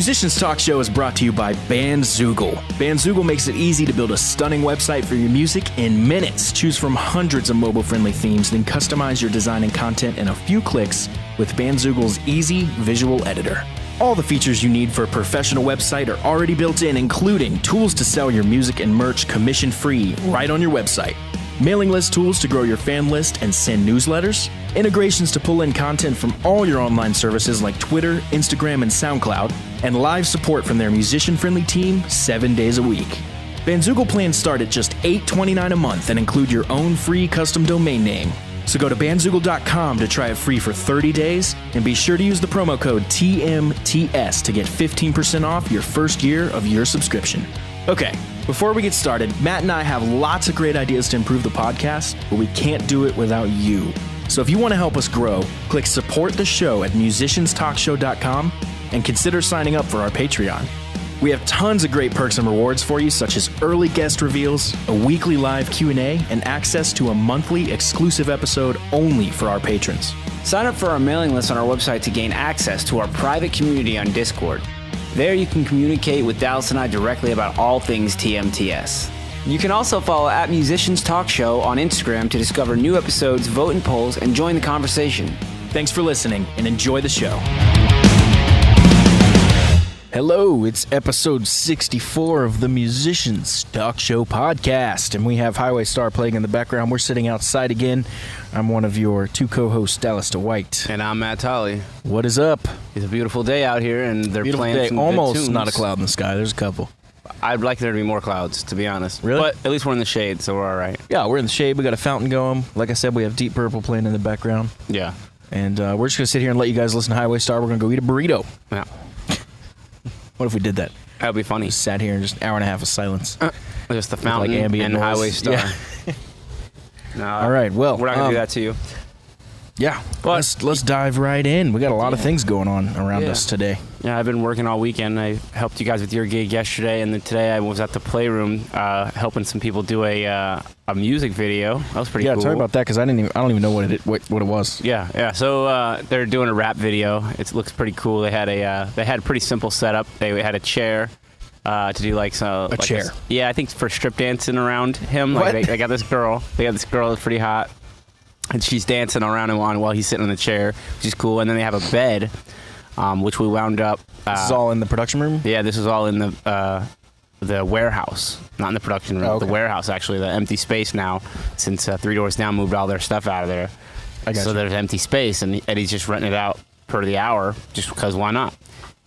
Musicians Talk Show is brought to you by Bandzoogle. Bandzoogle makes it easy to build a stunning website for your music in minutes. Choose from hundreds of mobile-friendly themes, then customize your design and content in a few clicks with Bandzoogle's easy visual editor. All the features you need for a professional website are already built in, including tools to sell your music and merch commission-free right on your website, mailing list tools to grow your fan list and send newsletters, integrations to pull in content from all your online services like Twitter, Instagram, and SoundCloud, and live support from their musician-friendly team 7 days a week. Bandzoogle plans start at just $8.29 a month and include your own free custom domain name. So go to bandzoogle.com to try it free for 30 days, and be sure to use the promo code TMTS to get 15% off your first year of your subscription. Okay, before we get started, Matt and I have lots of great ideas to improve the podcast, but we can't do it without you. So if you want to help us grow, click support the show at musicianstalkshow.com and consider signing up for our Patreon. We have tons of great perks and rewards for you, such as early guest reveals, a weekly live Q&A, and access to a monthly exclusive episode only for our patrons. Sign up for our mailing list on our website to gain access to our private community on Discord. There you can communicate with Dallas and I directly about all things TMTS. You can also follow at Musicians Talk Show on Instagram to discover new episodes, vote in polls, and join the conversation. Thanks for listening, and enjoy the show. Hello, it's episode 64 of the Musicians Talk Show podcast, and we have Highway Star playing in the background. We're sitting outside again. I'm one of your two co-hosts, Dallas DeWhite. And I'm Matt Tolley. What is up? It's a beautiful day out here, and they're Beautiful playing day. some Almost good tunes. not a cloud in the sky. There's a couple. I'd like there to be more clouds, to be honest. Really? But at least we're in the shade, so we're all right. Yeah, we're in the shade. We got a fountain going. Like I said, we have Deep Purple playing in the background. Yeah. And we're just going to sit here and let you guys listen to Highway Star. We're going to go eat a burrito. Yeah. What if we did that? That would be funny. Just sat here and just an hour and a half of silence. Just the fountain like ambient and noise. Highway Star. Yeah. No, All right, well. we're not going to do that to you. Yeah, let's dive right in. We got a lot of things going on around us today. Yeah, I've been working all weekend. I helped you guys with your gig yesterday, and then today I was at the Playroom helping some people do a music video. That was pretty cool. Yeah, talk about that because I don't even know what it was. Yeah. So they're doing a rap video. It looks pretty cool. They had a pretty simple setup. They had a chair to do like a chair. Yeah, I think for strip dancing around him. What? Like they got this girl. They got this girl that's pretty hot, and she's dancing around him while he's sitting in the chair, which is cool. And then they have a bed, which we wound up. This is all in the production room? Yeah, this is all in the warehouse, not in the production room. Oh, okay. The warehouse, actually, the empty space now, since Three Doors Down moved all their stuff out of there. So there's empty space, and Eddie's just renting it out per the hour, just because why not?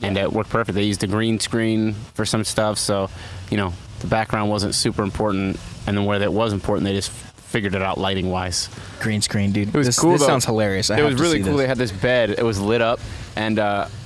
And it worked perfect. They used a green screen for some stuff, so the background wasn't super important, and then where that was important, they just figured it out lighting wise. Green screen, dude. It was cool. This sounds hilarious. It was really cool. They had this bed. It was lit up, and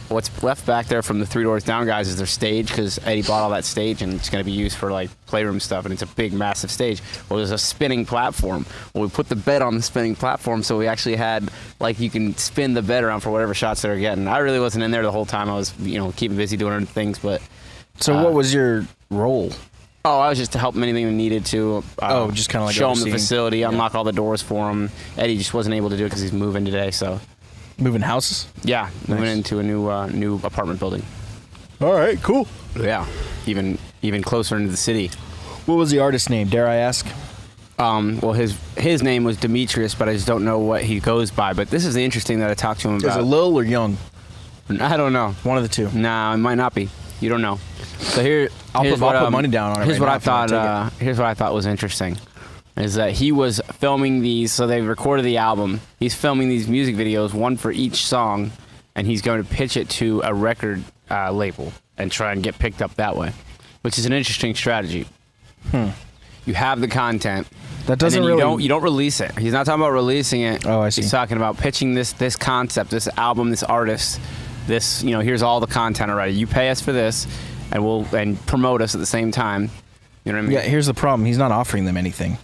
what's left back there from the Three Doors Down guys is their stage, because Eddie bought all that stage, and it's going to be used for like Playroom stuff, and it's a big, massive stage. Well, there's a spinning platform. Well, we put the bed on the spinning platform, so we actually had you can spin the bed around for whatever shots they're getting. I really wasn't in there the whole time. I was keeping busy doing other things, but. So what was your role? Oh, I was just to help them anything they needed to. Just kind of like show them overseeing. the facility, unlock all the doors for them. Eddie just wasn't able to do it because he's moving today, so. Moving houses? Yeah, moving Nice. into a new apartment building. All right, cool. Yeah, even closer into the city. What was the artist's name, dare I ask? Well, his name was Demetrius, but I just don't know what he goes by. But this is the interesting that I talked to him Is it about. Lil or Young? I don't know. One of the two. Nah, it might not be. You don't know. So I'll here's put money down on it. Here's right what now I if you wanna thought. Here's what I thought was interesting, is that he was filming these. So they recorded the album. He's filming these music videos, one for each song, and he's going to pitch it to a record label and try and get picked up that way, which is an interesting strategy. You have the content. That doesn't and then really. you don't release it. He's not talking about releasing it. Oh, I see. He's talking about pitching this concept, this album, this artist. This, here's all the content already. You pay us for this, and promote us at the same time. You know what I mean? Yeah, here's the problem. He's not offering them anything.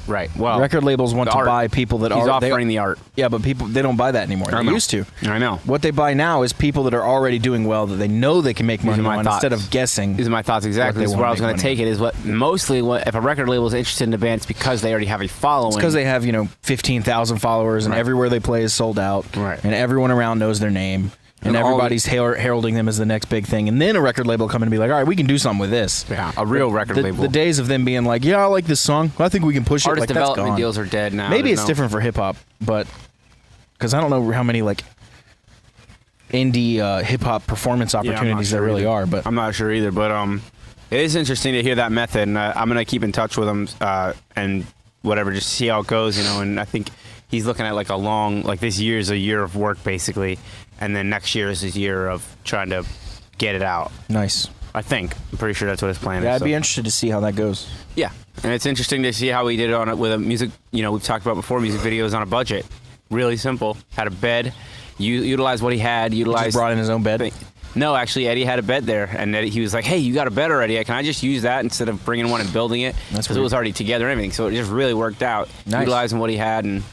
Right. Well, Record labels want the to art. buy people that He's are offering the art. Yeah, but they don't buy that anymore. They know. used to. I know. What they buy now is people that are already doing well, that they know they can make money my on, thoughts. instead of guessing. These are my thoughts exactly. they This is wanna where I was make going to money. take it. Is what if a record label is interested in a band, it's because they already have a following. It's because they have 15,000 followers, and Right. everywhere they play is sold out, Right. and everyone around knows their name. And all- everybody's heralding them as the next big thing. And then a record label will come in and be like, all right, we can do something with this. Yeah, a real record label. The days of them being like, yeah, I like this song. I think we can push Artist it. Like, that's development gone. deals are dead now. Maybe There's it's no- different for hip hop, but because I don't know how many like indie hip hop performance Yeah, I'm not opportunities there sure really either. are. But I'm not sure either. But it is interesting to hear that method, and I'm gonna keep in touch with him and whatever, just see how it goes, And I think he's looking at like a long, like this year is a year of work basically, and then next year is his year of trying to get it out. nice. I think I'm pretty sure that's what his plan Yeah, is. I'd be interested to see how that goes. Yeah, and it's interesting to see how he did it on with a music. We've talked about before, music videos on a budget. Really simple. Had a bed. Utilized what he had. Just Utilized. brought in his own bed. No, actually, Eddie had a bed there, and he was like, "Hey, you got a bed already? Can I just use that instead of bringing one and building it? That's Because it weird. was already together and everything. So it just really worked out, Nice. utilizing what he had, and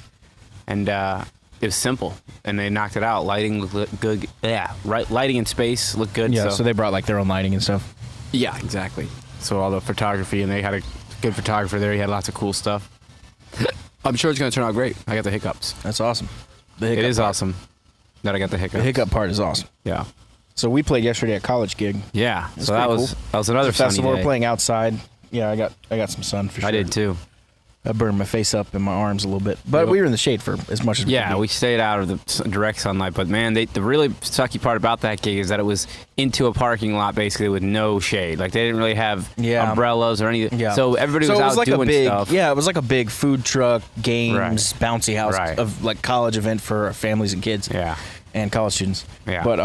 it was simple, and they knocked it out. Lighting looked good. Yeah, right. Lighting in space looked good. Yeah, so they brought like their own lighting and stuff. yeah, exactly. So all the photography, and they had a good photographer there. He had lots of cool stuff. I'm sure it's going to turn out great. I got the hiccups. That's awesome. The It hiccup is part. awesome that I got the hiccups. The hiccup part is awesome. Yeah. So we played yesterday at college gig. Yeah. It's So that pretty was cool. that was another The festival. funny We're day. playing outside. Yeah, I got some sun for sure. I did too. I burned my face up and my arms a little bit, but Yep. we were in the shade for as much as Yeah, we we could be. stayed out of the direct sunlight, but man, the really sucky part about that gig is that it was into a parking lot basically with no shade. Like they didn't really have Yeah. umbrellas or anything. Yeah. So everybody was it out was like doing a big, stuff. Yeah, it was like a big food truck, games, Right. bouncy house Right. of like college event for families and kids. Yeah. And college students. Yeah. But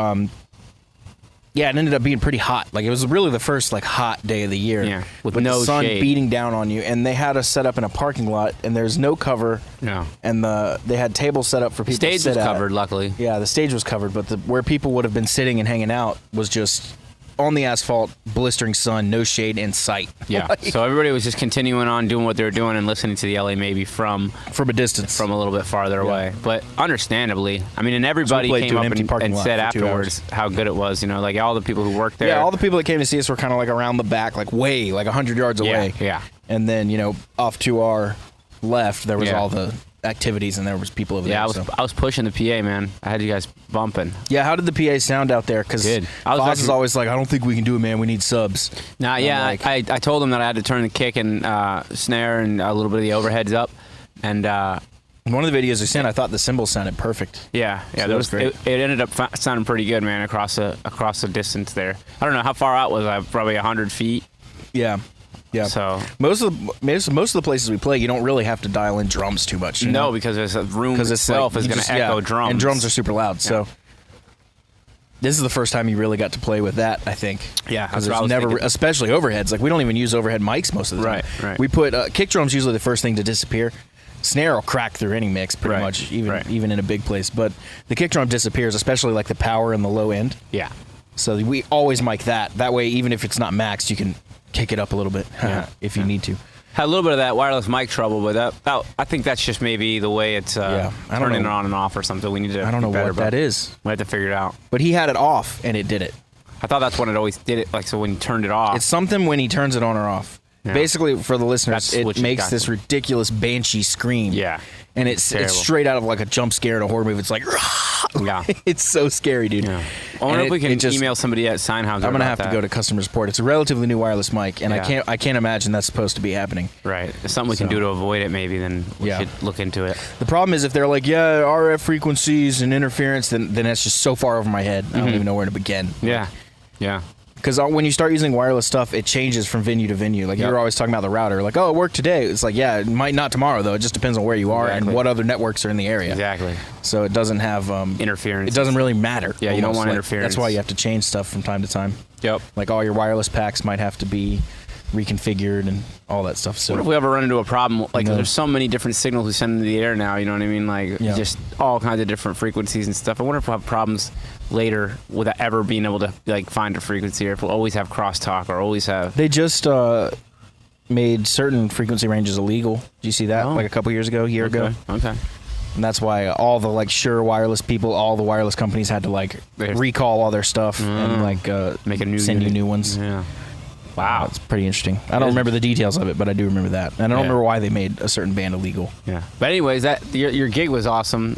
yeah, it ended up being pretty hot. Like it was really the first like hot day of the year. Yeah, with the no sun shade. beating down on you, and they had us set up in a parking lot, and there's no cover. No. And they had tables set up for people to Stage sit was at. covered, luckily. Yeah, the stage was covered, but where people would have been sitting and hanging out was just on the asphalt, blistering sun, no shade in sight. Yeah. Like, So everybody was just continuing on doing what they were doing and listening to the LA Maybe from from a distance. a little bit farther away. But understandably, I mean, and everybody played came to an up empty parking and lot said for 2 afterwards how good it was. Like all the people who worked there. Yeah, all the people that came to see us were kind of like around the back, like way, like 100 yards away. Yeah. And then, off to our left, there was Yeah. all the activities, and there was people over Yeah, there. I was pushing the PA, man. I had you guys bumping. Yeah, how did the PA sound out there? Because Good. I was Foz is actually- always like, I don't think we can do it, man. We need subs. Nah, And yeah, I'm like, I told him that I had to turn the kick and snare and a little bit of the overheads up, and one of the videos we sent, I thought the cymbals sounded perfect. yeah, So that was great. It ended up sounding pretty good, man, across the distance there. I don't know how far out was I? Probably 100 feet. Yeah. Yeah. So most of the places we play, you don't really have to dial in drums too much. You no, know? because the room Because it's itself like, is you going just- to echo yeah, drums, and drums are super loud. So this is the first time you really got to play with that, I think. Yeah, because that's what I there's was never, thinking. especially overheads. Like we don't even use overhead mics most of the time. Right, right. We put kick drums usually the first thing to disappear. Snare will crack through any mix pretty Right, much, right. even in a big place. But the kick drum disappears, especially like the power and the low end. Yeah, So we always mic that. That way, even if it's not maxed, you can kick it up a little bit Yeah, if you need to. had a little bit of that wireless mic trouble, but that I think that's just maybe the way it's Yeah, I don't turning it know. on and off or something. We need to. I don't know be better what that about- is. We have to figure it out. But he had it off, and it did it. I thought that's when it always did it. Like so, when you turned it off, It's something when he turns it on or off. Yeah. Basically, for the listeners, That's what it you makes got. this ridiculous banshee scream. Yeah. And it's Terrible. straight out of like a jump scare in a horror movie. It's like, Yeah. it's so scary, dude. Yeah. I wonder And if we can it just- email somebody at Seinhauser. I'm gonna about have to that. go to customer support. It's a relatively new wireless mic, and Yeah. I can't imagine that's supposed to be happening. Right. If something we can So- do to avoid it, maybe then we Yeah. should look into it. The problem is if they're like, yeah, RF frequencies and interference, then that's just so far over my head. I don't even know where to begin. Yeah. Yeah. Because when you start using wireless stuff, it changes from venue to venue. Like you Yep. were always talking about the router. Like, oh, it worked today. It's like, yeah, it might not tomorrow though. It just depends on where you are Exactly. and what other networks are in the area. Exactly. So it doesn't have Interference. It doesn't really matter. Yeah, you don't almost. want Like, interference. That's why you have to change stuff from time to time. Yep. Like all your wireless packs might have to be reconfigured and all that stuff. So What if we ever run into a problem? Like, No. there's so many different signals we send into the air now. You know what I mean? Like, Yeah. just all kinds of different frequencies and stuff. I wonder if we'll have problems later without ever being able to like find a frequency, or if we'll always have crosstalk, or always have. they just made certain frequency ranges illegal. Did you see that? Oh. Like a couple years ago, a year ago. Okay. And that's why all the like Shure wireless people, all the wireless companies had to like They- recall all their stuff and like Make a new send you unit. new ones. Yeah. Wow, it's pretty interesting. I don't remember the details of it, but I do remember that. And I don't Yeah. remember why they made a certain band illegal. Yeah. But anyways, that your gig was awesome.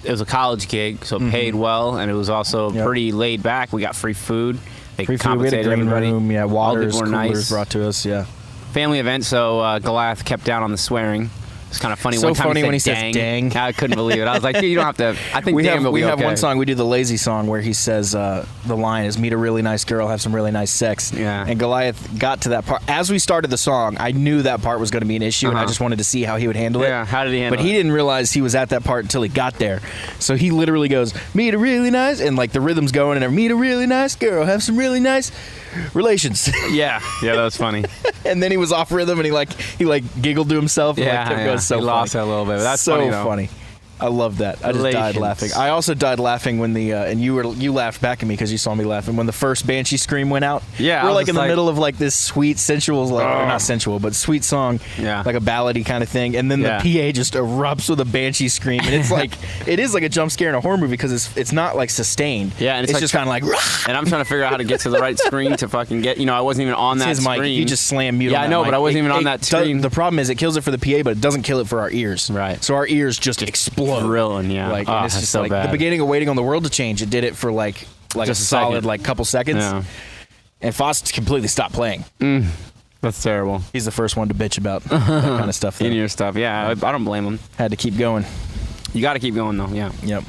it was a college gig, so it paid well, and it was also pretty laid back. We got free food. They Free food, we had a compensated green everybody. room, yeah, All waters, people were coolers nice. brought to us, yeah. Family event, so Goliath kept down on the swearing. It's kind of funny. So One time funny when he says dang. dang. I couldn't believe it. I was like, dude, you don't have to. I think We damn have will we be have okay. one song, we do the lazy song where he says the line is meet a really nice girl, have some really nice sex. Yeah. And Goliath got to that part. As we started the song, I knew that part was going to be an issue, and I just wanted to see how he would handle it. Yeah, how did he handle But he it? didn't realize he was at that part until he got there. So he literally goes, meet a really nice, and like the rhythm's going, and meet a really nice girl, have some really nice relations. Yeah, that was funny. And then he was off rhythm, and he giggled to himself. And Yeah, kept yeah. going. So He funny. lost it a little bit, but that's so funny, though. funny. I love that. I just died Relations. laughing. I also died laughing when the and you laughed back at me because you saw me laughing when the first Banshee scream went out. Yeah, I we're was like just in the like- middle of like this sweet sensual, like or not sensual, but sweet song, Yeah. like a ballady kind of thing, and then Yeah. the PA just erupts with a Banshee scream, and it's like it is like a jump scare in a horror movie because it's not like sustained. Yeah, and it's it's like just kind of like. And I'm trying to figure out how to get to the right screen to fucking get. I wasn't even on that His mic. screen. You just slam mute. Yeah, on I that know, mic. but I wasn't even on that does- screen. The problem is it kills it for the PA, but it doesn't kill it for our ears. Right. So our ears just explode. Drilling, yeah. Like Oh, and it's that's just so like bad. the beginning of Waiting on the World to Change. It did it for like Just a a solid second. like couple seconds. Yeah. And Foss completely stopped playing. That's terrible. He's the first one to bitch about that kind of stuff. though. In your stuff, yeah. I don't blame him. Had to keep going. You got to keep going though, yeah. Yep.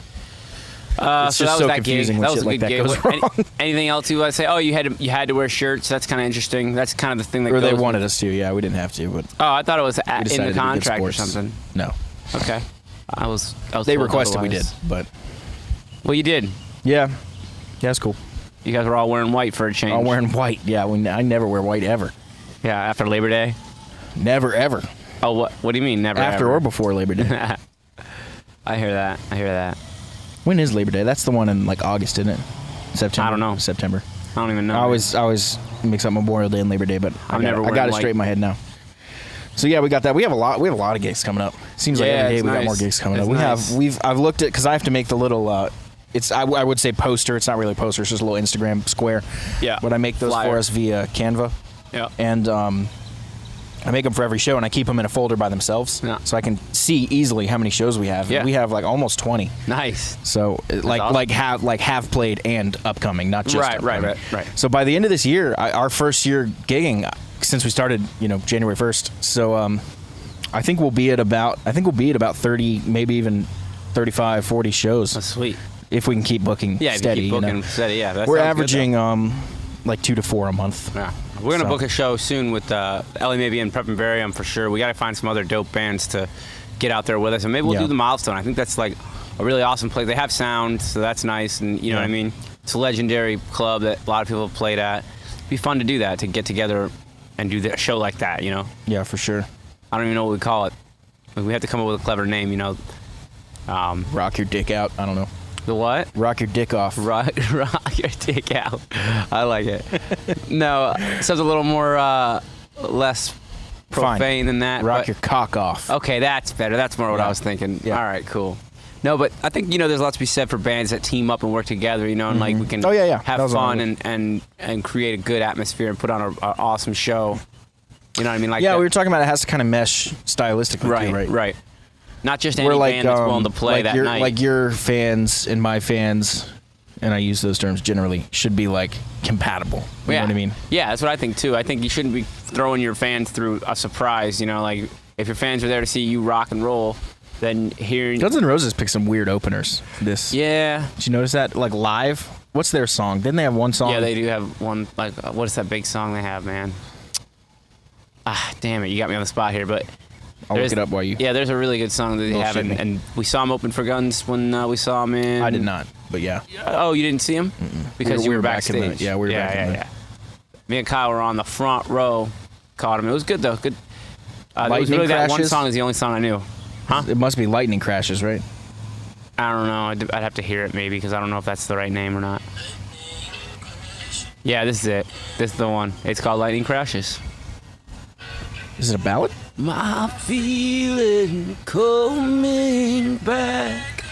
It's so just that was so that confusing gig. when That was shit a like good that gig. goes What- wrong. Anything else you want to say? Oh, you had to wear shirts. That's kind of interesting. That's kind of the thing that Or they goes wanted us to. Yeah, we didn't have to, but Oh, I thought it was we in decided the to be good contract or sports. something. No, Okay. I was they told requested we did, otherwise. but Well, you did. yeah, that's cool. You guys were all wearing white for a change. I'm wearing white. Yeah, I never wear white ever. Yeah, after Labor Day. Never ever. Oh, what do you mean never? After ever? or before Labor Day. I hear that. When is Labor Day? That's the one in like August, isn't it? September. I don't know. September. I don't even know. I always mix up Memorial Day and Labor Day, but I'm I never got wearing it white. straight in my head now. So yeah, we got that. We have a lot of gigs coming up. Seems like Yeah, every day it's we got nice. more gigs coming It's up. nice. I've looked at because I have to make the little. I would say poster. It's not really a poster. It's just a little Instagram square. Yeah. But I make those Flyer. for us via Canva. Yeah. And I make them for every show, and I keep them in a folder by themselves, Yeah. so I can see easily how many shows we have. Yeah. We have like almost 20. Nice. So awesome. have played and upcoming, not just Right, upcoming. right. So by the end of this year, our first year gigging since we started, January 1st. So I think we'll be at about 30, maybe even 35, 40 shows That's sweet. if we can keep booking Yeah, if steady. you keep booking steady. Yeah, that We're sounds good, though. averaging like 2 to 4 a month. Yeah. We're going to So- book a show soon with Ellie maybe and Prep and Barium for sure. We got to find some other dope bands to get out there with us. And maybe we'll Yeah. do the Milestone. I think that's like a really awesome place. They have sound, so that's nice. And you know what I mean? It's a legendary club that a lot of people have played at. It'd be fun to do that, to get together and do a show like that, Yeah, for sure. I don't even know what we call it. We have to come up with a clever name, Rock your dick out. I don't know. The what? Rock your dick off. Rock your dick out. I like it. No, sounds a little more less Fine. profane than that. Rock but- your cock off. Okay, that's better. That's more what I was thinking. Yeah. All right, cool. No, but I think there's lots to be said for bands that team up and work together. And like we can Oh, yeah. That have was fun all and create a good atmosphere and put on an awesome show. You know what I mean? Like Yeah, that. we were talking about it has to kind of mesh stylistically, right, too, right? right. Not just any We're like band that's willing to play like that your, night. like your fans and my fans, and I use those terms generally, should be like compatible. You know what I mean? Yeah, that's what I think too. I think you shouldn't be throwing your fans through a surprise. Like if your fans are there to see you rock and roll, then hearing. Guns N' Roses picked some weird openers. Yeah. Did you notice that? Like live, what's their song? Didn't they have one song? Yeah, they do have one. Like, what is that big song they have, man? Damn it, you got me on the spot here, but. I'll look it up while you. Yeah, there's a really good song that they have, Bullshit me. and we saw him open for Guns when we saw him in. I did not, but yeah. Oh, you didn't see him? Because We you were were back in the- backstage. yeah, we were back in the- Me and Kyle were on the front row, caught him. It was good though. Good. There was Lightning really that one Crashes? song is the only song I knew. Huh? It must be Lightning Crashes, right? I don't know. I'd have to hear it maybe because I don't know if that's the right name or not. Yeah, this is it. This is the one. It's called Lightning Crashes. Is it a ballad? My feeling coming back.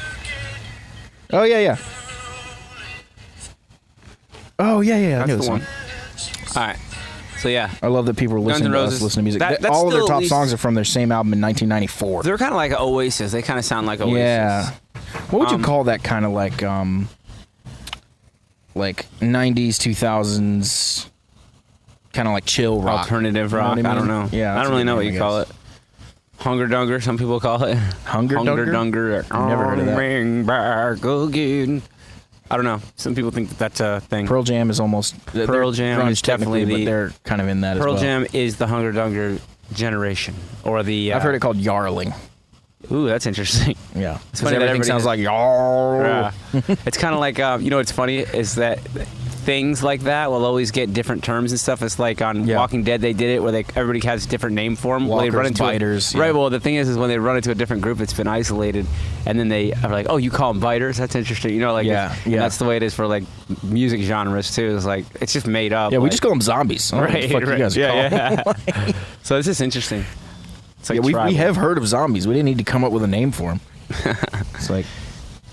Oh yeah. Oh yeah. I knew That's this the one. one. All right. So yeah, I love that people are Guns listening N' to us Roses. listen to music. That's All of their still at top least- songs are from their same album in 1994. they're kind of like Oasis. They kind of sound like Oasis. Yeah. What would you call that kind of like 90s, 2000s, kind of like chill rock? Alternative rock. You know what I don't mean? know. Yeah, I that's don't a really good know what name, you I call guess. it. Hunger Dunger, some people call it. Hunger Dunger? Dunger. Never heard of that. Coming back again. I don't know. Some people think that that's a thing. Pearl Jam is almost Pearl Jam grunge is definitely technically, the- but they're kind of in that Pearl as well. Jam is the Hunger Dunger generation, or the. I've heard it called Yarling. Ooh, that's interesting. Yeah, It's because funny that everything everybody sounds has- like Yarl. Yeah. It's kind of like you know what's funny is that things like that will always get different terms and stuff. It's like on Yeah. Walking Dead they did it where everybody has a different name for them. Walkers, biters, yeah. Right. Well, the thing is when they run into a different group, it's been isolated, and then they are like, "Oh, you call them biters? That's interesting." You know, like Yeah, and yeah. that's the way it is for like music genres too. It's like it's just made up. Yeah, we like- just call them zombies. I don't know what the fuck you guys call them. yeah. So it's just interesting. It's like Yeah, we tribal. have heard of zombies. We didn't need to come up with a name for them. It's like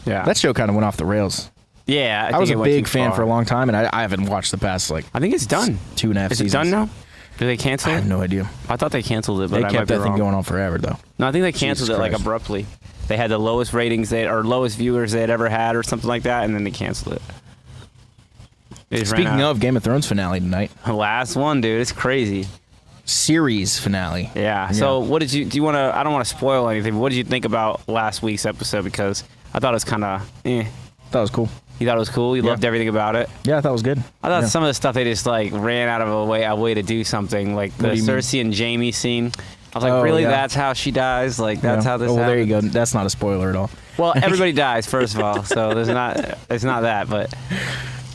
Yeah. that show kind of went off the rails. Yeah. I think was it a went big too fan far. for a long time, and I haven't watched the past like I think it's done. 2.5 Is seasons. it done now? Did they cancel I it? have no idea. I thought they canceled it, but They I might kept be that thing wrong. going on forever, though. No, I think they canceled Jesus it like Christ. abruptly. They had the lowest ratings or lowest viewers they had ever had, or something like that, and then they canceled it. They just ran Speaking out. of Game of Thrones finale tonight, The last one, dude, it's crazy. series finale. Yeah. So, what did you? Do you want to? I don't want to spoil anything. But what did you think about last week's episode? Because I thought it was kind of. That was cool. You thought it was cool. You Yeah. loved everything about it. Yeah, I thought it was good. I thought Yeah. some of the stuff they just like ran out of a way to do something, like the What do you mean? Cersei and Jamie scene. I was like, Oh, really? yeah. That's how she dies? Like that's Yeah. how this? Oh, well, there you happens? go. That's not a spoiler at all. Well, everybody dies first of all, so it's not that. But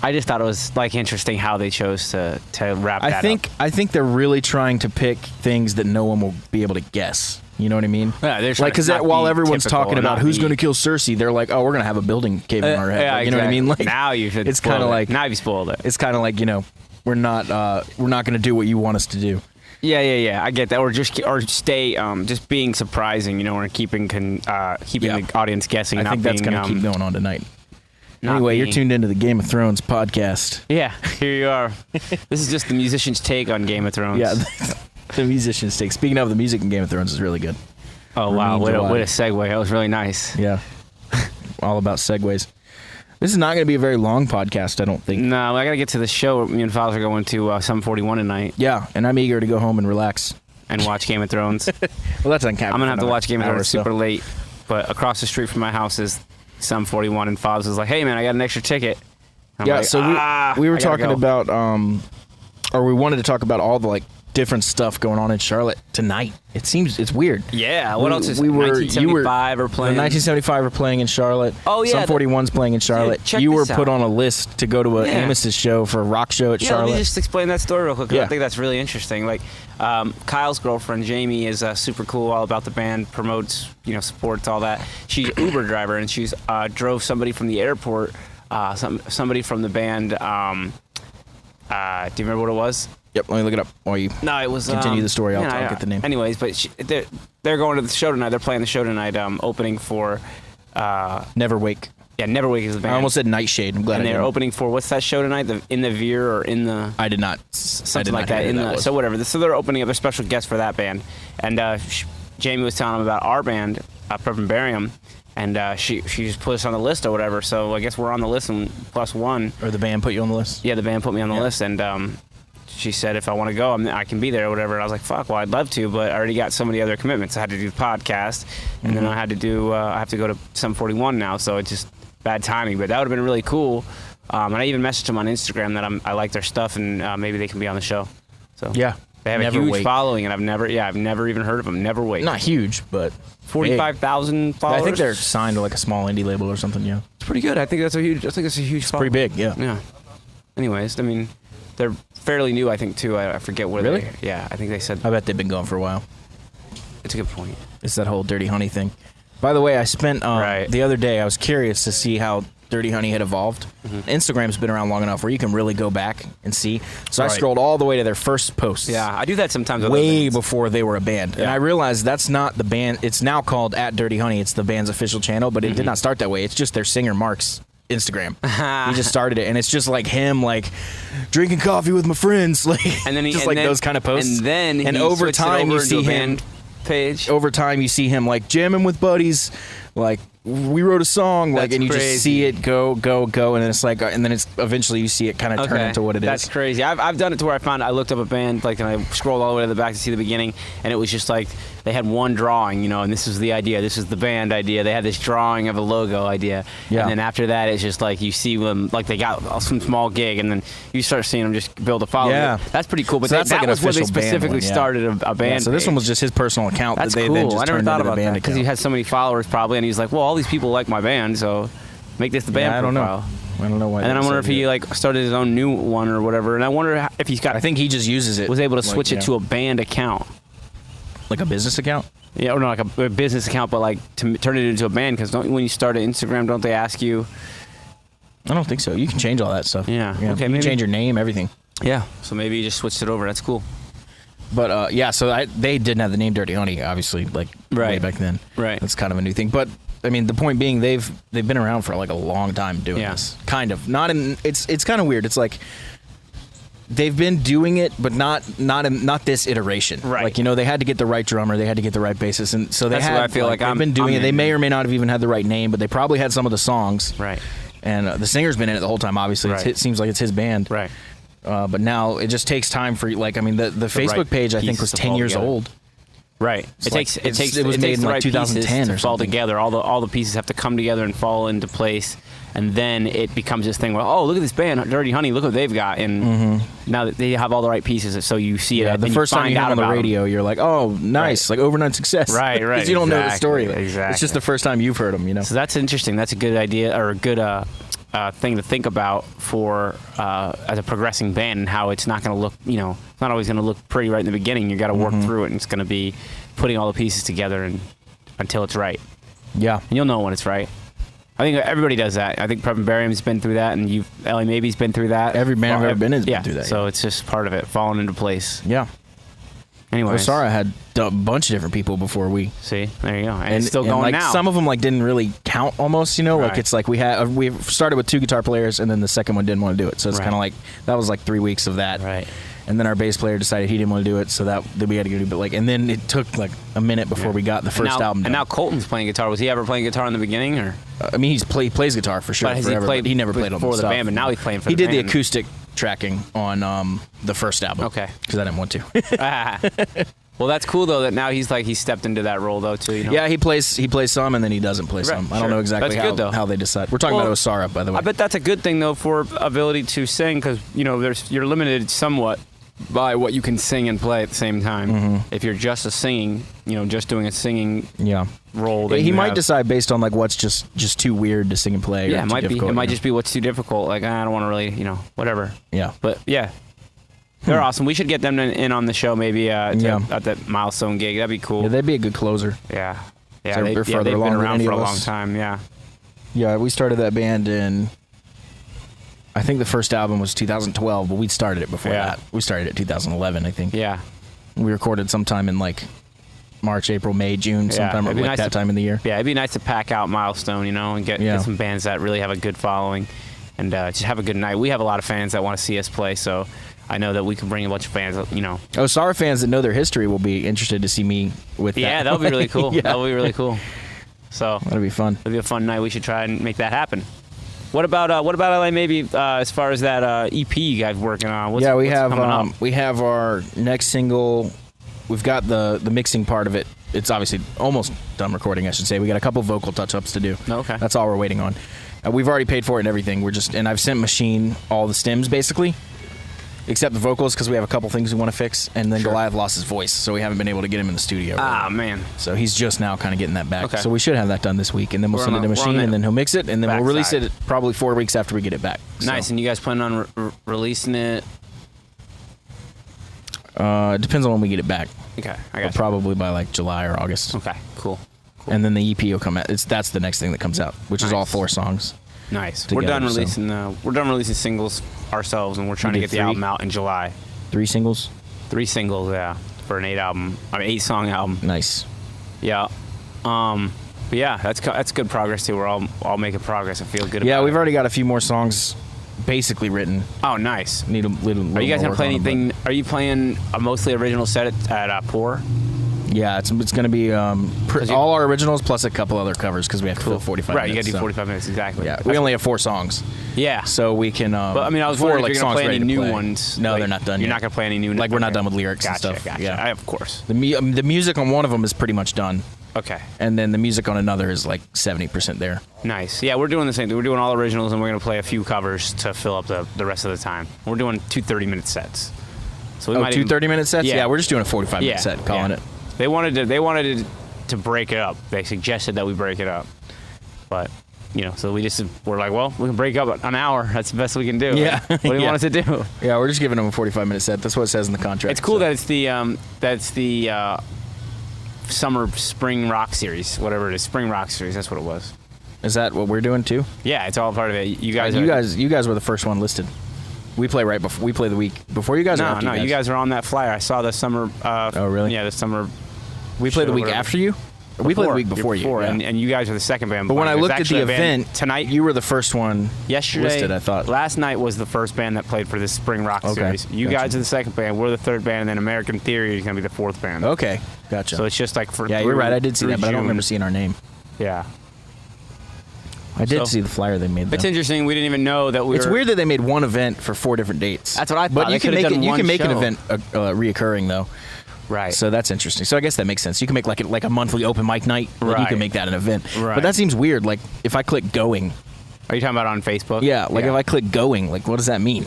I just thought it was like interesting how they chose to wrap that up. I think they're really trying to pick things that no one will be able to guess. You know what I mean? Yeah, they're trying like because to not while be everyone's typical talking and about not who's be- going to kill Cersei, they're like, oh, we're going to have a building cave in our head. yeah, Like, you know what I mean? Like now you should. It's kind of like now you spoiled it. it's kind of like we're not going to do what you want us to do. Yeah. I get that. Or stay just being surprising, or keeping Yeah. the audience guessing. I not think that's being, going to keep going on tonight. not Anyway, you're being- tuned into the Game of Thrones podcast. Yeah, here you are. This is just the musician's take on Game of Thrones. Yeah, the musician's take. Speaking of, the music in Game of Thrones is really good. Oh wow, Ramin what a Djawadi. segue. That was really nice. Yeah, all about segues. This is not going to be a very long podcast, I don't think. No, I gotta get to the show. Me and Files are going to Sum 41 tonight Yeah, and I'm eager to go home and relax. and watch Game of Thrones. Well, that's on camera. I'm gonna have to for watch Game of another Thrones hour or so. super late, but across the street from my house is Sum 41, and Files is like, "Hey man, I got an extra ticket." I'm Yeah, like, so we were I gotta talking go." about, or we wanted to talk about all the different stuff going on in Charlotte tonight. It's weird. Yeah, what else is you were 1975 are playing? The 1975 are playing in Charlotte. Oh, yeah, Sum 41's playing in Charlotte. check You were this put out. on a list to go to a Yeah. Amos's show for a rock show at Yeah, Charlotte. let me just explain that story real quick. 'Cause Yeah. I think that's really interesting. Like, Kyle's girlfriend Jamie is super cool, all about the band, promotes, supports all that. She's an Uber driver, and she's drove somebody from the airport, somebody from the band. Do you remember what it was? Yep, let me look it up while you No, it was. continue the story. I'll get the name. Anyways, but they're going to the show tonight. They're playing the show tonight, opening for. Never Wake. Yeah, Neverwake is the band. I almost said Nightshade. I'm glad And I they're didn't. opening for what's that show tonight? In the Veer or in the. I did not. Something like that. So whatever. So they're opening up. They're special guests for that band, and Jamie was telling them about our band, Barium, and she just put us on the list or whatever. So I guess we're on the list and +1. Or the band put you on the list? Yeah, the band put me on the list, and she said if I want to go, I can be there or whatever. And I was like, fuck, well, I'd love to, but I already got so many other commitments. I had to do the podcast, and then I had to do. I have to go to Sum 41 now, so it's just bad timing. But that would have been really cool. And I even messaged them on Instagram that I like their stuff, and maybe they can be on the show. So Yeah. they have a Never huge Wake. following, and I've never even heard of them. Never Wake. Not huge, but 45,000 big. followers. I think they're signed to like a small indie label or something. Yeah, It's pretty good. I think that's a huge. pretty big. Yeah. Yeah. Anyways, I mean, they're fairly new. I think too. I forget where. Really? Yeah, I think they said I bet they've been going for a while. it's a good point. It's that whole Dirty Honey thing. By the way, I spent Right. the other day. I was curious to see how Dirty Honey had evolved. Mm-hmm. Instagram's been around long enough where you can really go back and see. So I Right. scrolled all the way to their first posts. Yeah, I do that sometimes. with Way other bands. before they were a band. And Yeah. I realized that's not the band. It's now called @Dirty Honey. It's the band's official channel, but it Mm-hmm. did not start that way. It's just their singer Mark's Instagram. He just started it, and it's just like him, like drinking coffee with my friends, like And then just like those kind of posts. And then and he over switched it time over you see into a him. band page. Over time you see him like jamming with buddies, like we wrote a song, like, That's and you crazy. just see it go, and then it's like, and then it's eventually you see it kind of turn into what it is. That's crazy. I've done it to where I looked up a band, like, and I scrolled all the way to the back to see the beginning, and it was just like they had one drawing, you know, and this was the idea. This is the band idea. They had this drawing of a logo idea, Yeah. and then after that, it's just like you see them, like they got some small gig, and then you start seeing them just build a following. Yeah. That's pretty cool. But So that's that like an was where they official band specifically one, yeah. started a band. Yeah, so this one page. was just his personal account. That's that they cool. Then just I never turned thought into the about band that because account. he had so many followers probably, and he's like, well, all these people like my band, so make this the band Yeah, I don't profile. know. I don't know why. And then I they wonder if decided he to. like started his own new one or whatever. And I wonder if he's got I think he just uses it. was able to like, switch it to a band account. like a business account. Yeah, or not like a business account, but like to turn it into a band. Because when you start an Instagram, don't they ask you? I don't think so. You can change all that stuff. Yeah. Okay, You can maybe- change your name, everything. Yeah. So maybe you just switched it over. That's cool. But yeah, so they didn't have the name Dirty Honey, obviously, like way Right. back then. Right. That's kind of a new thing. But I mean, the point being, they've been around for like a long time doing Yeah. this. Kind of. Not in. It's kind of weird. It's like they've been doing it, but not this iteration. Right. Like, you know, they had to get the right drummer, they had to get the right bassist, and so they That's had. what I feel like they've I'm- been doing I'm it. They in. may or may not have even had the right name, but they probably had some of the songs. Right. And the singer's been in it the whole time. Obviously, Right. it seems like it's his band. Right. But now it just takes time for, like, I mean, the Facebook right page I think pieces was to 10 fall years together. old. Right. It's like- It it's- takes it was made takes in, the like, right 2010 pieces or to fall something. together. All the pieces have to come together and fall into place, and then it becomes this thing where, oh, look at this band, Dirty Honey, look what they've got, and now that they have all the right pieces, so you see Yeah, it. the and first you time find you hear out it on the about 'em. radio, you're like, oh, nice, like overnight success. Right, right, Because you don't know the exactly, story. It's exactly. just the first time you've heard them, you know? So that's interesting. That's a good idea, or a good thing to think about for as a progressing band, and how it's not going to look, you know, it's not always going to look pretty right in the beginning. You got to work through it, and it's going to be putting all the pieces together and until it's right. Yeah. And you'll know when it's right. I think everybody does that. I think Previn Barium's been through that, and Ellie Maybe's been through that. Every band I've ever been in has been yeah, through that, So yeah. it's just part of it, falling into place. Yeah. Anyway, Osara had a bunch of different people before we. see, there you go, and it's still and, going like, now. Some of them like didn't really count almost, you know? Like Right. it's like we started with 2 guitar players, and then the second one didn't want to do it. So it's Right. kind of like, that was like 3 weeks of that. Right. And then our bass player decided he didn't want to do it, so then we had to go do it. Like, and then it took like a minute before we got the first and now, album done. And now Colton's playing guitar. Was he ever playing guitar in the beginning, or? I mean, he plays guitar for sure. But has he forever, played but he never played on before the stuff. band, but now he's playing for He the did the band. acoustic tracking on the first album. Okay. Because I didn't want to. Well, that's cool though. That now he's stepped into that role though too. You know? Yeah, he plays some and then he doesn't play some. I don't sure. know exactly That's good, though. how they decide. We're talking Well, about Osara, by the way. I bet that's a good thing though for ability to sing, because you're limited somewhat by what you can sing and play at the same time. Mm-hmm. If you're just just doing a singing Yeah. role, then He you might have- decide based on like what's just too weird to sing and play. Yeah, or it too might be. difficult, It you might know? just be what's too difficult. Like, I don't want to really, whatever. Yeah. But yeah, they're awesome. We should get them in on the show maybe at that Milestone gig. That'd be cool. Yeah, they'd be a good closer. Yeah. They're They've further been along than around any for a of long us. time. Yeah. Yeah, we started that band in, I think the first album was 2012, but we'd started it before Yeah. that. We started it 2011, I think. Yeah. We recorded sometime in like March, April, May, June, sometime it'd be like nice that to- time in the year. Yeah, it'd be nice to pack out Milestone, and get some bands that really have a good following, and just have a good night. We have a lot of fans that want to see us play, so I know that we can bring a bunch of fans. Osara fans that know their history will be interested to see me with that. Yeah, that'll be really cool. Yeah. That'll be really cool. So That'll be fun. it'll be a fun night. We should try and make that happen. What about LA? Maybe as far as that EP you guys working on? What's coming up? We have our next single. We've got the mixing part of it. It's obviously almost done recording, I should say. We got a couple vocal touch-ups to do. Okay. That's all we're waiting on. We've already paid for it and everything. And I've sent Machine all the stems basically, except the vocals because we have a couple things we want to fix. And then Sure. Goliath lost his voice, so we haven't been able to get him in the studio. Ah, man. So he's just now kind of getting that back. Okay. So we should have that done this week, and then we'll We're send on it to the- we're on Machine, the and then he'll mix it, and then we'll release backside. it probably 4 weeks after we get it back. So, Nice. And you guys planning on releasing it? it depends on when we get it back. Okay, I But got you. probably by like July or August. Okay, cool. And then the EP will come out. That's the next thing that comes out, which is all Nice. 4 songs. Nice. Together, We're done so- releasing. We're done releasing singles ourselves, and we're trying to did get the 3? album out in July. 3 singles. 3 singles, yeah, for an 8 song album. Nice. Yeah. But But yeah, that's good progress too. We're all making progress. I feel good. Yeah, about we've it. already got a few more songs basically written. Oh, nice. Need a little. Are you guys more gonna play work on them, anything? Are you playing a mostly original set at Pour? but- Yeah, it's gonna be all our originals plus a couple other covers because we have to fill 45 Right, minutes. you gotta do so- 45 minutes exactly. Yeah, we only have 4 songs, Yeah. so we can. But I mean, I was 4 wondering if you're songs gonna play ready any to new play. ones. No, Like, they're not done You're yet. not gonna play any new. Like, we're not okay. done with lyrics Gotcha, and stuff. Gotcha. Yeah. Of course. The music on one of them is pretty much done, Okay. and then the music on another is like 70% there. Nice. Yeah, we're doing the same thing. We're doing all originals, and we're gonna play a few covers to fill up the rest of the time. We're doing 2 30-minute sets. So we Oh, might 2 even- 30-minute sets? Yeah. Yeah, we're just doing a 45-minute set, calling yeah. it. They wanted to break it up. They suggested that we break it up, but so we're like, well, we can break up an hour. That's the best we can do. Yeah. What do you Yeah. want us to do? Yeah, we're just giving them a 45-minute set. That's what it says in the contract. It's cool so. that it's the summer spring rock series, whatever it is, spring rock series. That's what it was. Is that what we're doing too? Yeah, it's all part of it. You guys, You guys were the first one listed. We play right before. We play the week before you guys. or No, after no, you guys are on that flyer. I saw the summer. Oh, really? Yeah, the summer. We play the show, week whatever. after you. We played the week You're before you. Yeah. and you guys are the second band. But when I playing. There's looked at actually the a band event tonight, you were the first one yesterday, listed. I thought. last night was the first band that played for this spring rock Okay, series. You gotcha. guys are the second band. We're the third band, and then American Theory is going to be the fourth band. Okay, gotcha. So it's just like for yeah, you're right. I did see through that, but I don't June. remember seeing our name. Yeah, I did So- see the flyer they made. Though. it's interesting. We didn't even know that we. It's were, weird that they made one event for 4 different dates. That's what I thought. But They you can could've make it. done You one can make an show. event reoccurring though. Right. So that's interesting. So I guess that makes sense. You can make like a monthly open mic night. Like you Right. can make that an event. Right. But that seems weird. Like if I click going, Are you talking about on Facebook? yeah. Like if I click going, like what does that mean?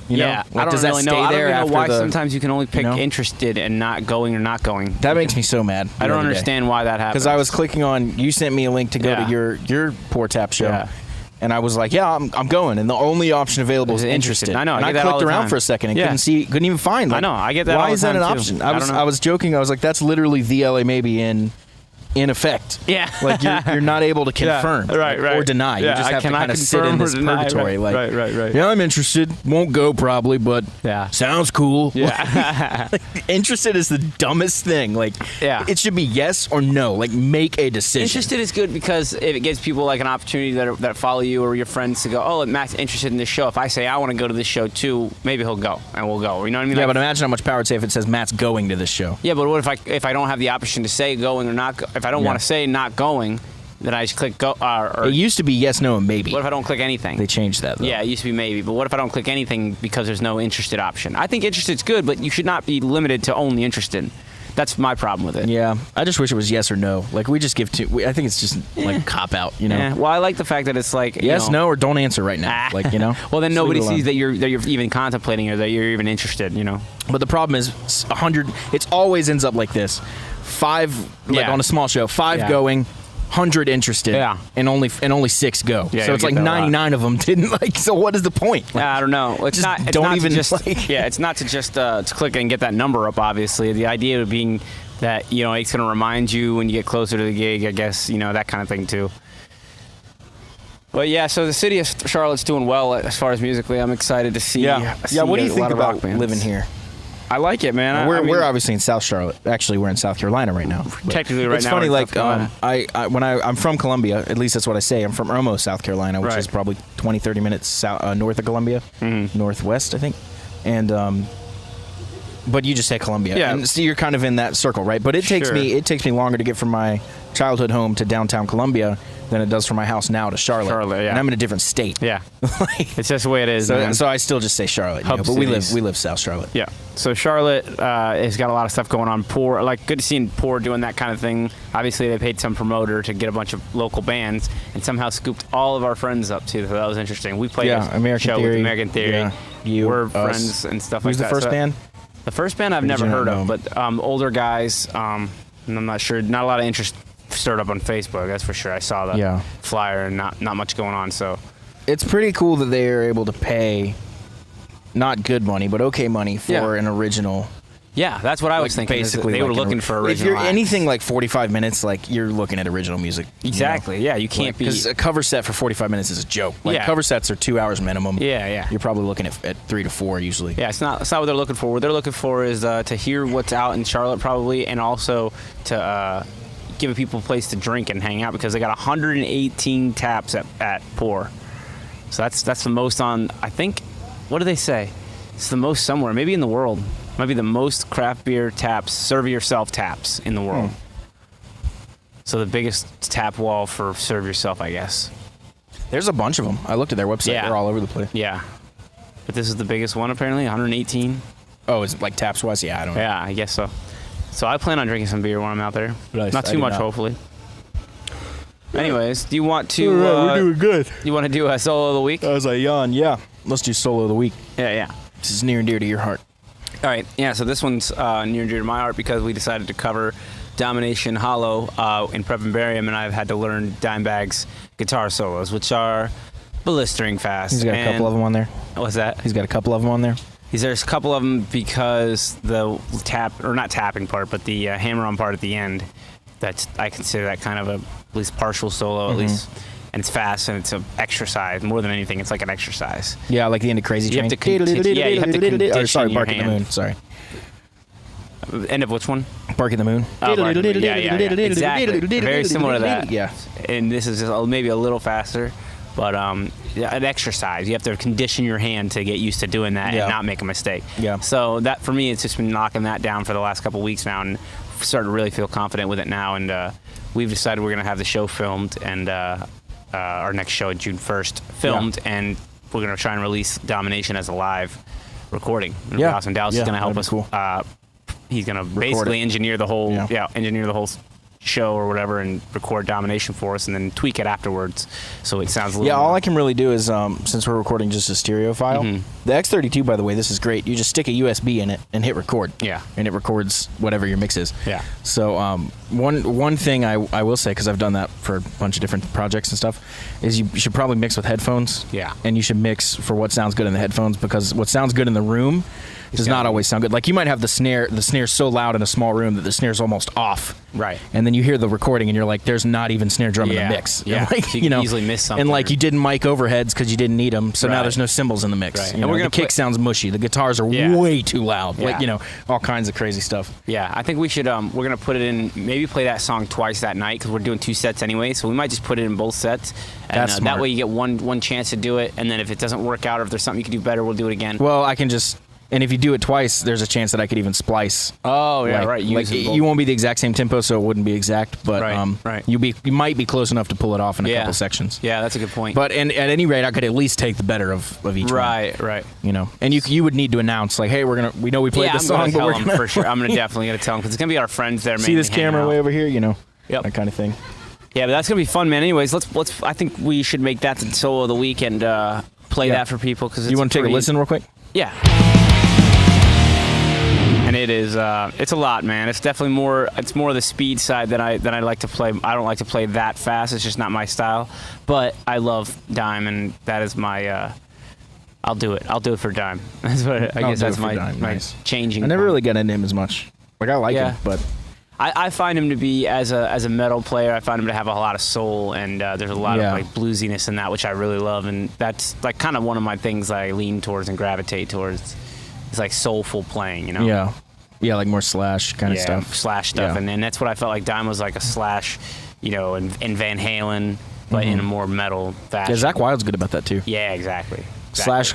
You know, yeah, like, I don't does that really stay know. I don't there even know after why the? sometimes you can only pick know? interested and not going or not going. That makes me so mad. I don't understand why that happens. Because I was clicking on. You sent me a link to go Yeah. to your Poor Tap show. Yeah. And I was like, yeah, I'm going, and the only option available is Is interested. interested. I know, I And get I that all clicked the around time. for a second and Yeah. couldn't even find. Like, I know, I get that Why all the is that an time, too. option? I don't know. I was joking. I was like, that's literally the LA Maybe in effect. Yeah. Like you're not able to confirm, right, like, or right. deny. Yeah, you just I have to cannot kind of sit in confirm or this deny, purgatory. right, Like, right. Yeah, I'm interested. Won't go probably, but Yeah. sounds cool. Yeah. Interested is the dumbest thing. Like, Yeah. it should be yes or no. Like, make a decision. Interested is good because if it gives people like an opportunity that follow you or your friends to go, oh, Matt's interested in this show. If I say I want to go to this show too, maybe he'll go and we'll go. You know what I mean? Yeah, Like, but imagine how much power it'd say if it says Matt's going to this show. yeah, but what if I don't have the option to say going or not? If I don't Yeah. want to say not going, then I just click go. Or It used to be yes, no, and maybe. what if I don't click anything? They changed that, though. Yeah, it used to be maybe, but what if I don't click anything because there's no interested option? I think interested's good, but you should not be limited to only interested. That's my problem with it. Yeah, I just wish it was yes or no. Like, we just give I think it's just like cop out, you know? Yeah. Well, I like the fact that it's like Yes, no, or don't answer right now. Like, you know? Well, then Just nobody leave it alone. sees that you're even contemplating or that you're even interested. You know. But the problem is 100. It always ends up like this: 5, like Yeah. on a small show, 5 Yeah. going, 100 interested, Yeah. and only 6 go. Yeah, so you it's get like that a lot. 99 of them didn't like. So what is the point? Like, I don't know. It's just not. It's don't not even, to just. like- Yeah, it's not to just to click and get that number up. Obviously, the idea of being that it's going to remind you when you get closer to the gig. I guess that kind of thing too. But yeah, so the city of Charlotte's doing well as far as musically. I'm excited to see. yeah. see What do you a think lot of rock about bands. living here? I like it, man. I mean, We're obviously in South Charlotte. Actually, we're in South Carolina right now. But Technically right it's now funny. we're in Like South Carolina. I'm from Columbia. At least that's what I say. I'm from Irmo, South Carolina, which Right. is probably 20, 30 minutes north of Columbia, northwest, I think. And but you just say Columbia. Yeah. And so you're kind of in that circle, right? But it takes Sure. me longer to get from my childhood home to downtown Columbia than it does from my house now to Charlotte. Charlotte, yeah. And I'm in a different state. Yeah, Like, it's just the way it is. man. so I still just say Charlotte. Hub but we cities. live South Charlotte. Yeah. So Charlotte has got a lot of stuff going on. Poor, like, good to see Poor doing that kind of thing. Obviously, they paid some promoter to get a bunch of local bands and somehow scooped all of our friends up too. So that was interesting. We played Yeah, a American show Theory. with American Theory. Yeah. You, We're us. friends and stuff Who's like that. the first So band? The first band I've Or did never you not heard know of, 'em? but older guys. And I'm not sure. Not a lot of interest stirred up on Facebook. That's for sure. I saw the Yeah. flyer and not much going on. So It's pretty cool that they are able to pay not good money, but okay money for Yeah. an original. yeah, that's what I was thinking. is that they were like looking for original. If you're acts. anything like 45 minutes, like you're looking at original music. you know? Exactly. Yeah, you can't be. Because a cover set for 45 minutes is a joke. Like Yeah. cover sets are 2 hours minimum. Yeah. You're probably looking at 3 to 4 usually. Yeah, it's not what they're looking for. What they're looking for is to hear what's out in Charlotte, probably, and also to giving people a place to drink and hang out because they got 118 taps at Pour. So that's the most on, I think, what do they say? It's the most somewhere, maybe in the world. Might be the most craft beer taps, serve yourself taps in the world. So the biggest tap wall for serve yourself, I guess. There's a bunch of them. I looked at their website. Yeah. They're all over the place. Yeah. But this is the biggest one, apparently, 118. Oh, is it like taps wise? Yeah, I don't know. Yeah, I guess so. So I plan on drinking some beer when I'm out there. Nice. Not I too do much, not. hopefully. Anyways, do you want to... we're doing good. You want to do a solo of the week? I was like, yawn. Yeah. Let's do solo of the week. Yeah. This is near and dear to your heart. All right. Yeah, so this one's near and dear to my heart because we decided to cover Domination Hollow in Prep and Barium, and I've had to learn Dimebag's guitar solos, which are blistering fast. He's got a couple of them on there. What's that? He's got a couple of them on there. There's a couple of them because the tap, or not tapping part, but the hammer-on part at the end, I consider that kind of at least partial solo, at least. And it's fast, and it's an exercise. More than anything, it's like an exercise. Yeah, like the end of Crazy You Train. have to you have to condition sorry, your Bark at the hand. Moon. Sorry. End of which one? Bark at the Moon. Oh, Bark at the Moon. Yeah. Exactly. Very similar to that. Yeah. And this is just maybe a little faster, but an exercise. You have to condition your hand to get used to doing that Yeah. and not make a mistake. Yeah. So that, for me, it's just been knocking that down for the last couple weeks now, and starting to really feel confident with it now. And we've decided we're going to have the show filmed, and our next show, June 1st, filmed, and we're going to try and release Domination as a live recording. It'll be awesome. Dallas is going to help us. Cool. He's going to basically engineer the whole, show or whatever, and record Domination for us, and then tweak it afterwards, so it sounds a little. Yeah, all more. I can really do is, since we're recording just a stereo file, the X32, by the way, this is great. You just stick a USB in it and hit record. Yeah. And it records whatever your mix is. Yeah. So one thing I will say, because I've done that for a bunch of different projects and stuff, is you should probably mix with headphones. Yeah. And you should mix for what sounds good in the headphones, because what sounds good in the room does not always sound good. Like, you might have the snare so loud in a small room that the snare's almost off. Right. And then you hear the recording and you're like, there's not even snare drum in Yeah. the mix. Yeah. And like, So you can easily miss something. And like, you didn't mic overheads because you didn't need them, so now Right. there's no cymbals in the mix. Right. You And know, we're the gonna kick sounds mushy. The guitars are way too loud. Yeah. Like, all kinds of crazy stuff. Yeah, I think we should. We're gonna put it in. Maybe play that song twice that night because we're doing 2 sets anyway. So we might just put it in both sets, and That's that smart. way you get one chance to do it. And then if it doesn't work out, or if there's something you can do better, we'll do it again. Well, I can just... And if you do it twice, there's a chance that I could even splice. Oh yeah, like, right. Like, you won't be the exact same tempo, so it wouldn't be exact. But Right. you might be close enough to pull it off in a couple sections. Yeah, that's a good point. But at any rate, I could at least take the better of each one. right. And you would need to announce, like, hey, we know we played this song, but we're him gonna for sure. I'm definitely gonna tell him because it's gonna be our friends there. see this camera way over here, Yep. that kind of thing. Yeah, but that's gonna be fun, man. Anyways, let's. I think we should make that the solo of the week and play that for people because You want to take a listen real quick? Yeah. And it is, it's a lot, man. It's definitely more. It's more the speed side that I like to play. I don't like to play that fast. It's just not my style. But I love Dime, and that is my. I'll do it. I'll do it for Dime. That's what I guess. That's my Nice. changing. I never point. really got into him as much. Like, I like him, but I find him to be as a metal player. I find him to have a lot of soul, and there's a lot of like bluesiness in that, which I really love. And that's like kind of one of my things that I lean towards and gravitate towards. It's like soulful playing, yeah, like more Slash kind of stuff. Slash stuff, Yeah. and then that's what I felt like Dime was like a Slash, and Van Halen, but in a more metal fashion. Yeah, Zakk Wylde's good about that too. Yeah, exactly. Slash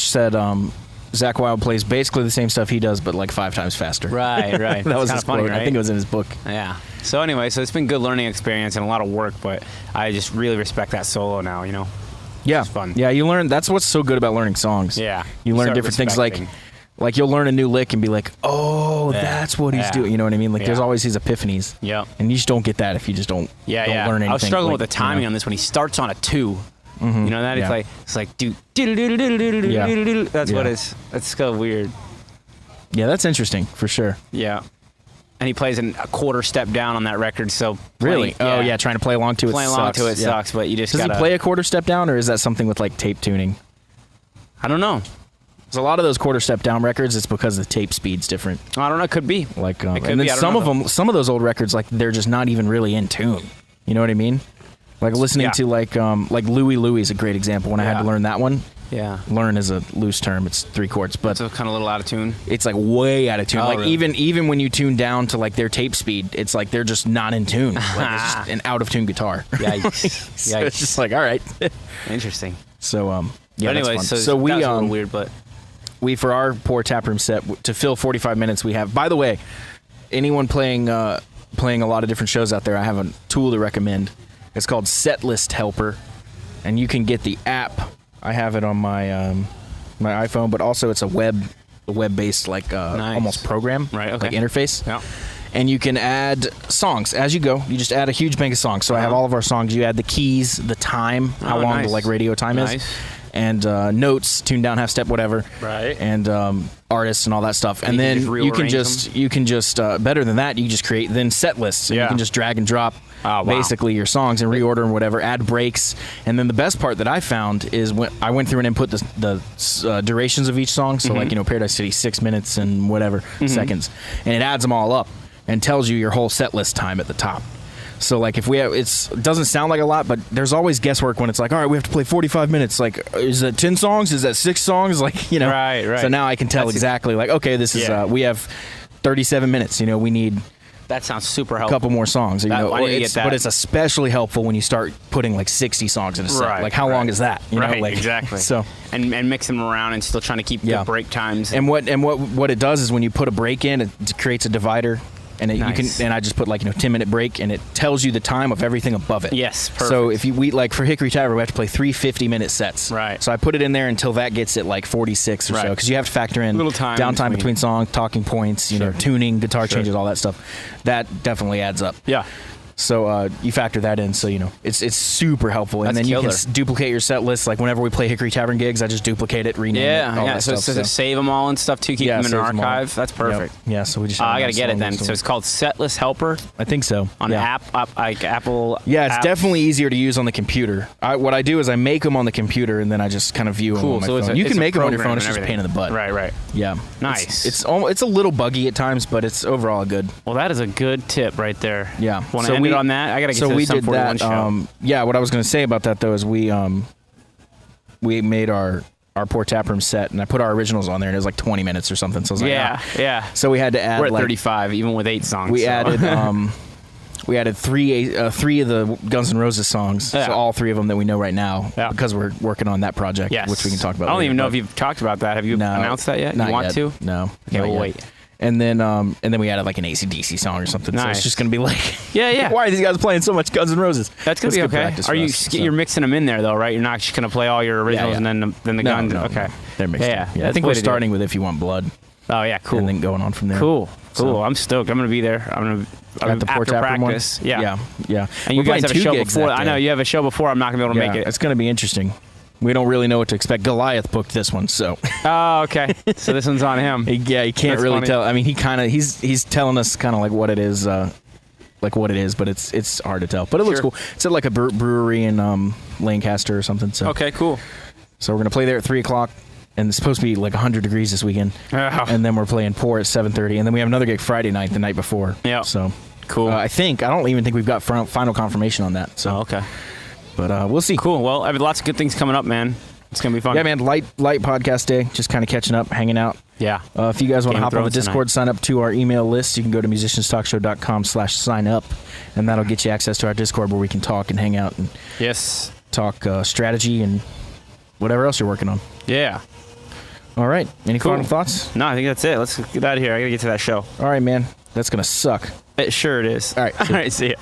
said Zakk Wylde plays basically the same stuff he does, but like 5 times faster. Right. That was his funny, quote. right? I think it was in his book. Yeah. So anyway, it's been good learning experience and a lot of work, but I just really respect that solo now. Yeah, It's fun. Yeah, you learn. That's what's so good about learning songs. Yeah. you learn start different things. respecting. Like you'll learn a new lick and be like, oh, that's what he's Yeah. doing. You know what I mean? Like there's Yeah. always these epiphanies. Yep. And you just don't get that if you just don't learn anything. I was struggling like, with the timing on this when he starts on a 2. You know that Yeah. it's like do do do do do do do Yeah. do do. That's what Yeah. it's so weird. Yeah, that's interesting for sure. Yeah. And he plays a quarter step down on that record, so Really? playing- Oh yeah, trying to play along to it playing sucks. along to it Yeah. sucks, but you just Does gotta. he play a quarter step down, or is that something with like tape tuning? I don't know. There's a lot of those quarter step down records. It's because the tape speed's different. I don't know. Could be. Like, It could and then be, I don't some know, of them, some of those old records, like they're just not even really in tune. You know what I mean? Like listening Yeah. to like Louie Louie is a great example. When I had Yeah. to learn that one, Yeah. Learn is a loose term. It's 3 chords, but So kind of a little out of tune. it's like way out of tune. Oh, Like really? even when you tune down to like their tape speed, it's like they're just not in tune. Like it's just an out of tune guitar. Yikes. So it's just like, all right. Interesting. So yeah. But anyway, that's fun. so we that was a little weird, but we for our Poor Taproom set to fill 45 minutes, we have. By the way, anyone playing a lot of different shows out there, I have a tool to recommend. It's called Setlist Helper, and you can get the app. I have it on my my iPhone, but also it's a web-based like Nice. almost program, Right, okay. like interface. yeah. And you can add songs as you go. You just add a huge bank of songs. So I have all of our songs. You add the keys, the time, how Oh, long nice. the like radio time is, Nice. and notes, tune down, half step, whatever. Right. And artists and all that stuff. And you can then just you can rearrange just better than that. You just create then set lists. And Yeah. you can just drag and drop. Oh, wow. Basically your songs and reorder and whatever, add breaks. And then the best part that I found is when I went through and input the durations of each song. So like, Paradise City, 6 minutes and whatever seconds. And it adds them all up and tells you your whole set list time at the top. So like if we have, it doesn't sound like a lot, but there's always guesswork when it's like, all right, we have to play 45 minutes. Like, is that 10 songs? Is that 6 songs? Like, Right. So now I can tell That's- exactly like, okay, this is, Yeah. we have 37 minutes, we need That sounds super a helpful. couple more songs. I need to get that. But it's especially helpful when you start putting like 60 songs in a set. Right, Like how long is that? Right, Like, exactly. So, and mix them around and still trying to keep Yeah. the break times. and what it does is when you put a break in, it creates a divider. And you Nice. can, and I just put like 10-minute break, and it tells you the time of everything above it. Yes, perfect. So if we like for Hickory Tavern, we have to play 3 50-minute sets. Right. So I put it in there until that gets at like 46 or so, Right. because you have to factor in Little time downtime between. between songs, talking points, tuning, guitar changes, all that stuff. That definitely adds up. yeah. So you factor that in, so it's super helpful, and That's then you can killer. duplicate your set list. Like whenever we play Hickory Tavern gigs, I just duplicate it, rename it, all Yeah. that So, stuff. so save them all and stuff too. Keep them in an saves them all. archive. That's perfect. Yep. Yeah, so we just. I have gotta nice get it songs, then. So it's called Setlist Helper I think so. on yeah. like Apple. Yeah, it's app. definitely easier to use on the computer. What I do is I make them on the computer, and then I just kind of view them Cool. on my So it's phone. a, You it's can a make them on your program phone. It's and just a pain in the butt. Right. Yeah. Nice. It's a little buggy at times, but it's overall good. Well, that is a good tip right there. Yeah. Want to end it on that? I gotta get so to the we Sum did 41 that. show. Yeah, what I was going to say about that though is we made our Poor Taproom set, and I put our originals on there, and it was like 20 minutes or something. So I was like, Yeah. ah. Yeah. So we had to add We're at like 35, even with 8 songs. we so. added we added three of the Guns N' Roses songs. Yeah. So all 3 of them that we know right now, Yeah. because we're working on that project, Yes. which we can talk about. I don't later, even know but- if you've talked about that. Have you No, announced that yet? Not You want yet. to? No. Okay, not we'll yet. wait. And then we added like an AC/DC song or something. So Nice. it's just gonna be like, Yeah, yeah. why are these guys playing so much Guns N' Roses? That's gonna be good okay. practice Are for you us, so. you're mixing them in there though, right? You're not just gonna play all your originals yeah. and then the No, guns. no, Okay. they're mixed. Yeah, in. I that's think the way we're to do it. starting with If You Want Blood, Oh yeah, cool. and then going on from there. Cool. So- I'm stoked. I'm gonna be there. I'm At the Poor after Taproom one? practice. Yeah. Yeah. And you We're guys have a playing 2 show gigs before. that I know day. you have a show before. I'm not gonna be able to Yeah, make it. it's gonna be interesting. We don't really know what to expect. Goliath booked this one, so Oh, okay. So this one's on him. he can't That's really funny. tell. I mean, he's telling us kind of like what it is, but it's hard to tell. But it looks Sure. cool. It's at like a brewery in Lancaster or something. So Okay, cool. So we're gonna play there at 3:00, and it's supposed to be like 100 degrees this weekend. Oh. And then we're playing Poor at 7:30, and then we have another gig Friday night, the night before. Yeah. So Cool. I don't even think we've got final confirmation on that. So, Oh, okay. but we'll see. Cool. Well, I have lots of good things coming up, man. It's gonna be fun. Yeah, man. Light podcast day. Just kind of catching up, hanging out. Yeah. If you guys want to Game of hop on the Thrones Discord, sign up to our email list. You can go to musicianstalkshow.com/sign up, and that'll get you access to our Discord where we can talk and hang out and Yes. talk strategy and whatever else you're working on. Yeah. All right. Any Cool. final thoughts? No, I think that's it. Let's get out of here. I gotta get to that show. All right, man. That's gonna suck. It sure it is. All right, All see ya. right. See ya.